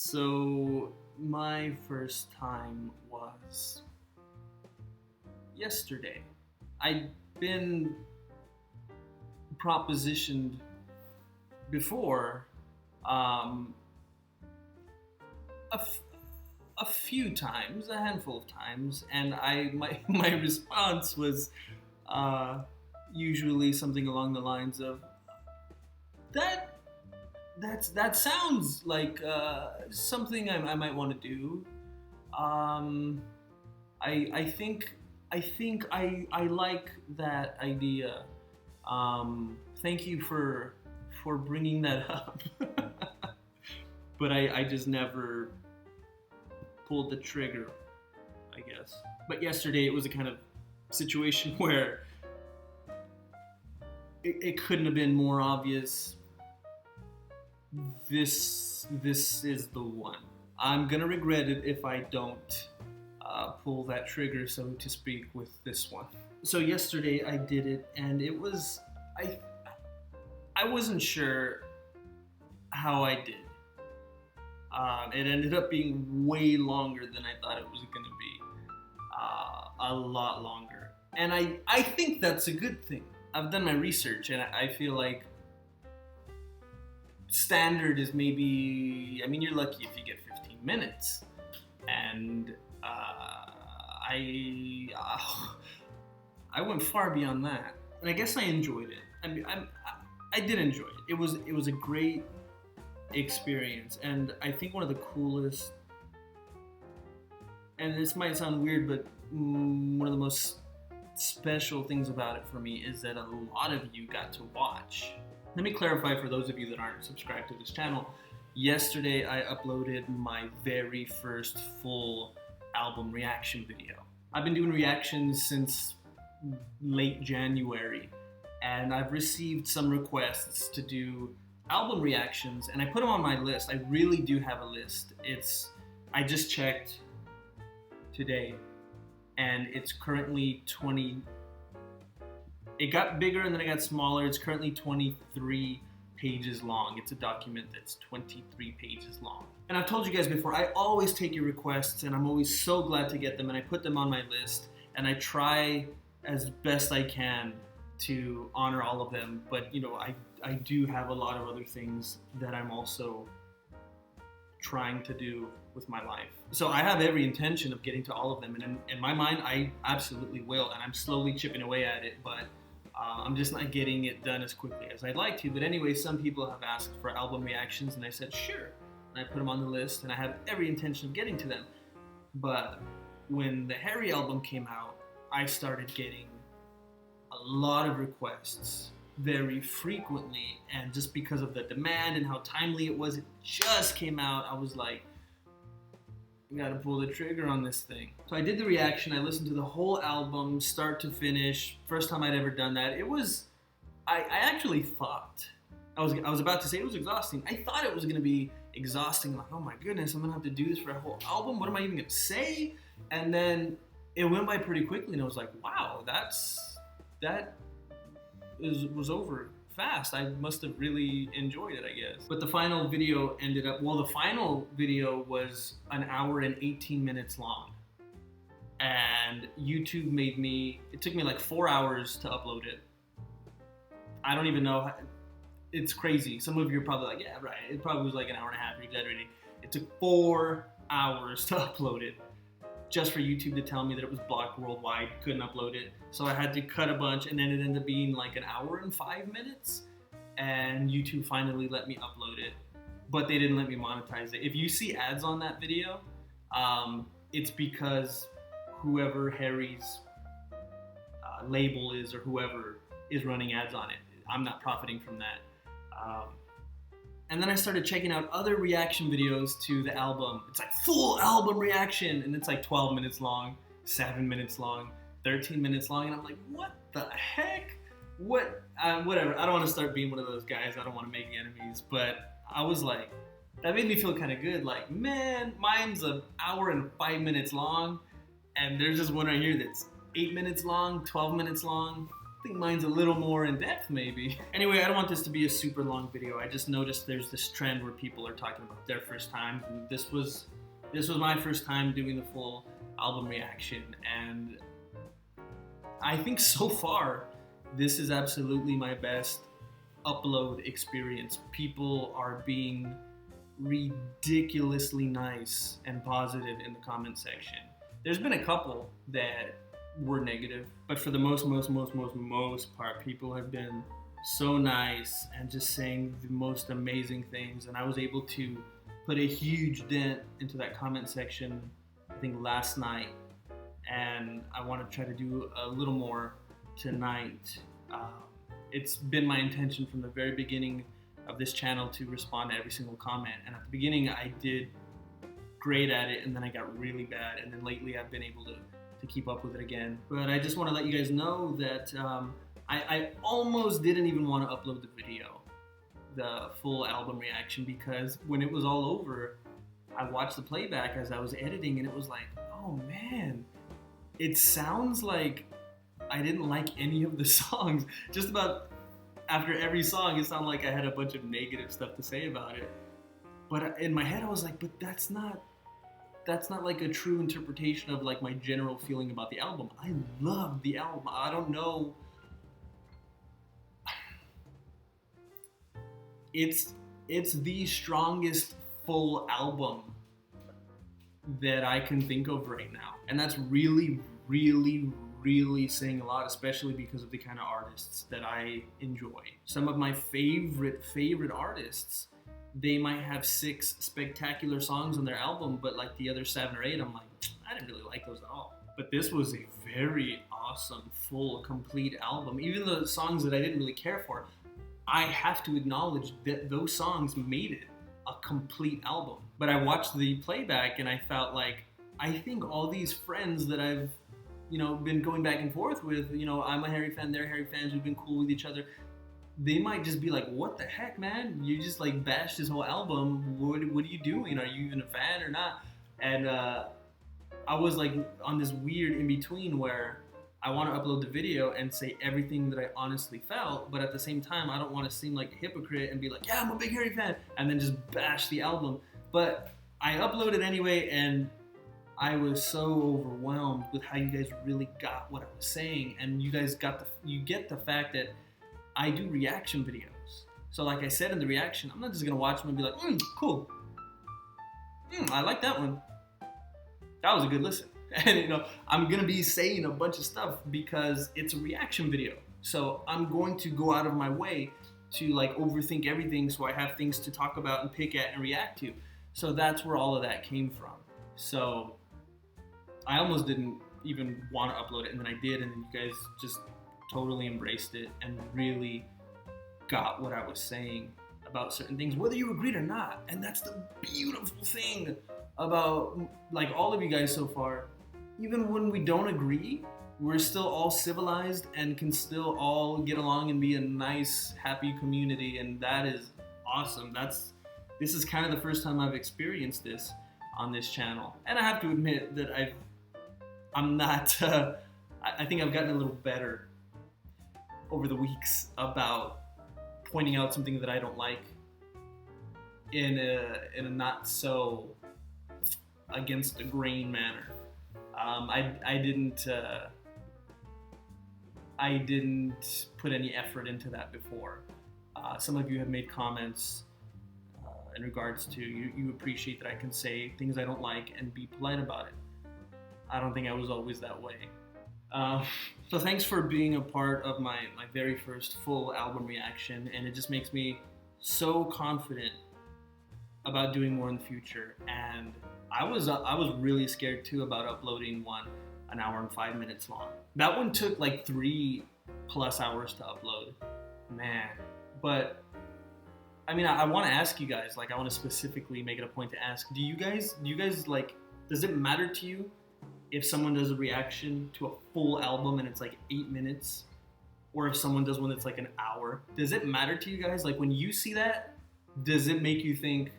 So my first time was yesterday. I'd been propositioned before a few times, a handful of times, and my response was usually something along the lines of that sounds like something I might want to do. I think I like that idea. Thank you for bringing that up. But I just never pulled the trigger, I guess. But yesterday it was a kind of situation where it couldn't have been more obvious. This is the one. I'm gonna regret it if I don't pull that trigger, so to speak, with this one. So yesterday I did it, and it was I wasn't sure how I did. It ended up being way longer than I thought it was gonna be. A lot longer, and I think that's a good thing. I've done my research, and I feel like standard is maybe, I mean, you're lucky if you get 15 minutes. And I went far beyond that. And I guess I enjoyed it. I mean, I did enjoy it. It was a great experience. And I think one of the coolest, and this might sound weird, but one of the most special things about it for me is that a lot of you got to watch. Let me clarify for those of you that aren't subscribed to this channel. Yesterday I uploaded my very first full album reaction video. I've been doing reactions since late January, and I've received some requests to do album reactions, and I put them on my list. I really do have a list. I just checked today, and it's currently 20. It got bigger and then it got smaller. It's currently 23 pages long. It's a document that's 23 pages long. And I've told you guys before, I always take your requests, and I'm always so glad to get them, and I put them on my list, and I try as best I can to honor all of them. But you know, I do have a lot of other things that I'm also trying to do with my life. So I have every intention of getting to all of them, and in my mind, I absolutely will, and I'm slowly chipping away at it, but I'm just not getting it done as quickly as I'd like to. But anyway, some people have asked for album reactions, and I said sure, and I put them on the list, and I have every intention of getting to them. But when the Harry album came out, I started getting a lot of requests very frequently, and just because of the demand and how timely it was, it just came out, I was like, I gotta pull the trigger on this thing. So I did the reaction. I listened to the whole album, start to finish. First time I'd ever done that. It was, I actually thought, I was about to say it was exhausting. I thought it was gonna be exhausting. Like, oh my goodness, I'm gonna have to do this for a whole album. What am I even gonna say? And then it went by pretty quickly, and I was like, wow, that was over fast. I must have really enjoyed it, I guess. But the final video ended up, well, the final video was an hour and 18 minutes long. And YouTube made me, it took me like 4 hours to upload it. I don't even know, it's crazy. Some of you are probably like, yeah, right, it probably was like an hour and a half, you're exaggerating. It took 4 hours to upload it, just for YouTube to tell me that it was blocked worldwide, couldn't upload it. So I had to cut a bunch, and then it ended up being like an hour and 5 minutes. And YouTube finally let me upload it, but they didn't let me monetize it. If you see ads on that video, it's because whoever Harry's label is, or whoever is running ads on it, I'm not profiting from that. And then I started checking out other reaction videos to the album. It's like full album reaction, and it's like 12 minutes long, 7 minutes long, 13 minutes long, and I'm like, what the heck? Whatever. I don't want to start being one of those guys. I don't want to make enemies, but I was like, that made me feel kind of good. Like, man, mine's an hour and 5 minutes long, and there's just one right here that's 8 minutes long, 12 minutes long. think mine's a little more in depth maybe. Anyway, I don't want this to be a super long video. I just noticed there's this trend where people are talking about their first time, and this was my first time doing the full album reaction, and I think so far this is absolutely my best upload experience. People are being ridiculously nice and positive in the comment section. There's been a couple that were negative, but for the most part, people have been so nice and just saying the most amazing things. And I was able to put a huge dent into that comment section, I think last night, and I want to try to do a little more tonight. It's been my intention from the very beginning of this channel to respond to every single comment, and at the beginning I did great at it, and then I got really bad, and then lately I've been able to keep up with it again. But I just want to let you guys know that I almost didn't even want to upload the video, the full album reaction, because when it was all over, I watched the playback as I was editing, and it was like, oh man, it sounds like I didn't like any of the songs. Just about after every song, it sounded like I had a bunch of negative stuff to say about it. But in my head, I was like, but that's not like a true interpretation of like my general feeling about the album. I love the album. I don't know. It's the strongest full album that I can think of right now. And that's really saying a lot, especially because of the kind of artists that I enjoy. Some of my favorite artists, they might have 6 spectacular songs on their album, but like the other 7 or 8, I'm like, I didn't really like those at all. But this was a very awesome, full, complete album. Even the songs that I didn't really care for, I have to acknowledge that those songs made it a complete album. But I watched the playback and I felt like, I think all these friends that I've been going back and forth with, I'm a Harry fan, they're Harry fans, we've been cool with each other. They might just be like, what the heck, man? You just like bashed this whole album. What are you doing? Are you even a fan or not? And I was like on this weird in between where I want to upload the video and say everything that I honestly felt, but at the same time, I don't want to seem like a hypocrite and be like, yeah, I'm a big Harry fan, and then just bash the album. But I uploaded anyway, and I was so overwhelmed with how you guys really got what I was saying, and you guys get the fact that I do reaction videos. So like I said in the reaction, I'm not just gonna watch them and be like, cool. I like that one. That was a good listen. And I'm gonna be saying a bunch of stuff because it's a reaction video. So I'm going to go out of my way to like overthink everything so I have things to talk about and pick at and react to. So that's where all of that came from. So I almost didn't even want to upload it, and then I did, and then you guys just totally embraced it and really got what I was saying about certain things, whether you agreed or not. And that's the beautiful thing about like all of you guys so far. Even when we don't agree, we're still all civilized and can still all get along and be a nice, happy community, and that is awesome. This is kind of the first time I've experienced this on this channel, and I have to admit that I'm not. I think I've gotten a little better over the weeks about pointing out something that I don't like in a not so against the grain manner. I didn't put any effort into that before. Some of you have made comments in regards to you appreciate that I can say things I don't like and be polite about it. I don't think I was always that way. So thanks for being a part of my very first full album reaction, and it just makes me so confident about doing more in the future. And I was really scared too about uploading one an hour and 5 minutes long. That one took like 3+ hours to upload, man. But I mean, I want to ask you guys, like I want to specifically make it a point to ask, do you guys like, does it matter to you if someone does a reaction to a full album and it's like 8 minutes, or if someone does one that's like an hour? Does it matter to you guys? Like when you see that, does it make you think,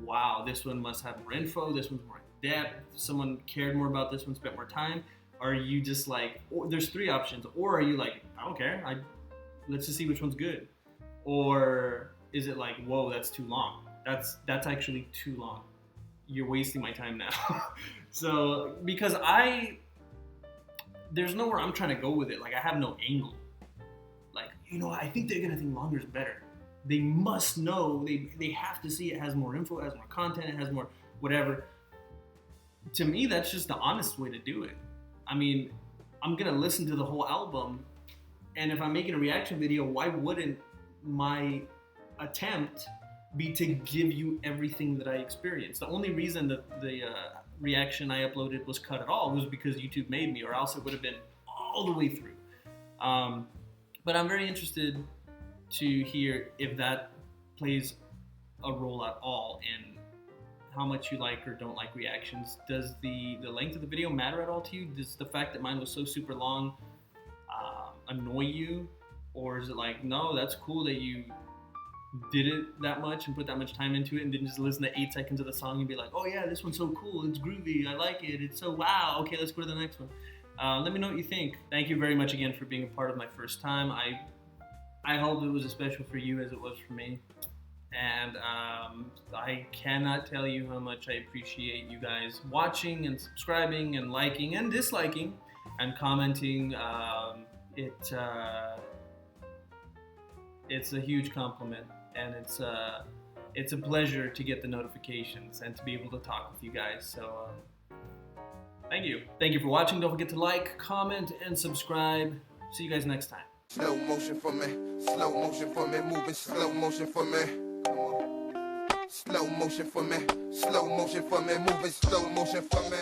wow, this one must have more info, this one's more in depth, someone cared more about this one, spent more time? Or are you just like, there's 3 options, or are you like, I don't care. Let's just see which one's good. Or is it like, whoa, that's too long? That's actually too long. You're wasting my time now. So, because there's nowhere I'm trying to go with it. Like, I have no angle. Like, you know, I think they're gonna think longer is better. They must know, they have to see it has more info, it has more content, it has more whatever. To me, that's just the honest way to do it. I mean, I'm gonna listen to the whole album, and if I'm making a reaction video, why wouldn't my attempt be to give you everything that I experienced? The only reason that the reaction I uploaded was cut at all was because YouTube made me, or else it would have been all the way through. But I'm very interested to hear if that plays a role at all in how much you like or don't like reactions. Does the length of the video matter at all to you? Does the fact that mine was so super long annoy you? Or is it like, no, that's cool that you did it that much and put that much time into it and didn't just listen to 8 seconds of the song and be like, oh yeah, this one's so cool, it's groovy, I like it, it's so wow, okay, let's go to the next one. Let me know what you think. Thank you very much again for being a part of my first time. I hope it was as special for you as it was for me. And I cannot tell you how much I appreciate you guys watching and subscribing and liking and disliking and commenting. It's a huge compliment, and it's a pleasure to get the notifications and to be able to talk with you guys. So thank you. Thank you for watching. Don't forget to like, comment, and subscribe. See you guys next time. Slow motion for me, moving slow motion for me. Slow motion for me, moving slow motion for me.